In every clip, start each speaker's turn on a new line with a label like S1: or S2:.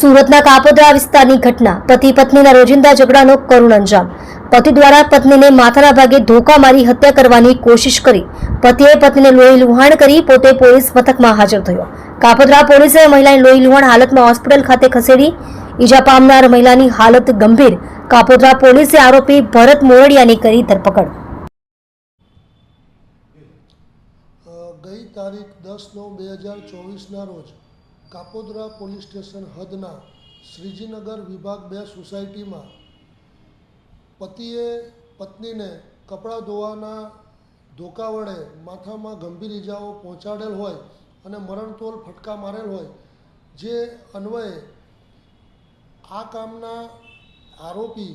S1: સુરતના કાપોદ્રા વિસ્તારની ઘટના પતિ પત્નીના રોજિંદા ઝઘડાનો કરુણ અંજામ। પતિ દ્વારા પત્નીને માથાના ભાગે ધોકા મારી હત્યા કરવાની કોશિશ કરી પતિએ પત્નીને લોહી લુહાણ કરી પોતે પોલીસ મથકમાં હાજર થયો। કાપોદ્રા પોલીસે મહિલાને લોહી લુહાણ હાલતમાં હોસ્પિટલ ખાતે ખસેડી। ઈજા પામનાર મહિલાની હાલત ગંભીર। કાપોદ્રા પોલીસે આરોપી ભરત મોરડિયાની કરી ધરપકડ।
S2: ગઈ તારીખ 10/9/2024ના રોજ કાપોદ્રા પોલીસ સ્ટેશન હદના શ્રીજીનગર વિભાગ 2 સોસાયટીમાં પતિએ પત્નીને કપડાં ધોવાના ધોકા વડે માથામાં ગંભીર ઈજાઓ પહોંચાડેલ હોય અને મરણતોલ ફટકા મારેલ હોય, જે અન્વયે આ કામના આરોપી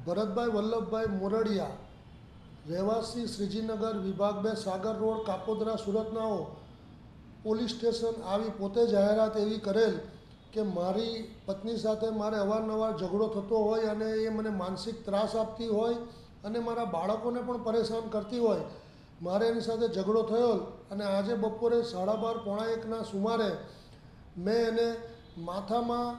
S2: ભરતભાઈ વલ્લભભાઈ મોરડિયા રહેવાસી શ્રીજીનગર વિભાગ 2 સાગર રોડ કાપોદ્રા સુરતનાઓ પોલીસ સ્ટેશન આવી પોતે જાહેરાત એવી કરેલ કે મારી પત્ની સાથે મારે અવારનવાર ઝઘડો થતો હોય અને એ મને માનસિક ત્રાસ આપતી હોય અને મારા બાળકોને પણ પરેશાન કરતી હોય। મારે એની સાથે ઝઘડો થયો અને આજે બપોરે 12:30-1ના સુમારે મેં એને માથામાં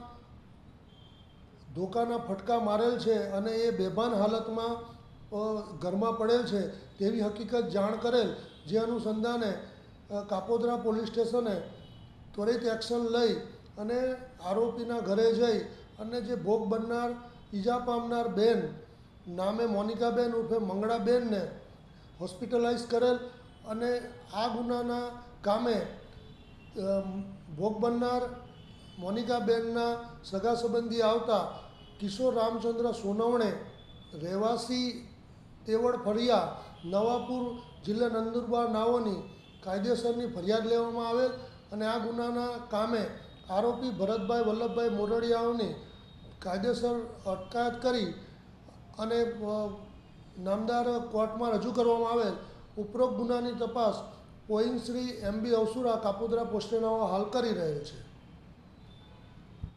S2: ધોકાના ફટકા મારેલ છે અને એ બેભાન હાલતમાં ઘરમાં પડેલ છે તેવી હકીકત જાણ કરેલ, જે અનુસંધાને કાપોદ્રા પોલીસ સ્ટેશને ત્વરિત એક્શન લઈ અને આરોપીના ઘરે જઈ અને જે ભોગ બનનાર ઈજા પામનાર બેન નામે મોનિકાબેન ઉર્ફે મંગળાબેનને હોસ્પિટલાઇઝ કરેલ અને આ ગુનાના કામે ભોગ બનનાર મોનિકાબેનના સગા સંબંધી આવતા કિશોર રામચંદ્ર સોનવણે રહેવાસી તેવડ ફળિયા નવાપુર જિલ્લા નંદુરબાર નાઓની કાયદેસરની ફરિયાદ લેવામાં આવેલ અને આ ગુનાના કામે આરોપી ભરતભાઈ વલ્લભભાઈ મોરડિયાઓની કાયદેસર અટકાયત કરી અને નામદાર કોર્ટમાં રજૂ કરવામાં આવેલ। ઉપરોક્ત ગુનાની તપાસ પોઈન્ટ શ્રી MB અવસુરા કાપોદ્રા પોસ્ટેનાઓ હાલ કરી રહેલ છે।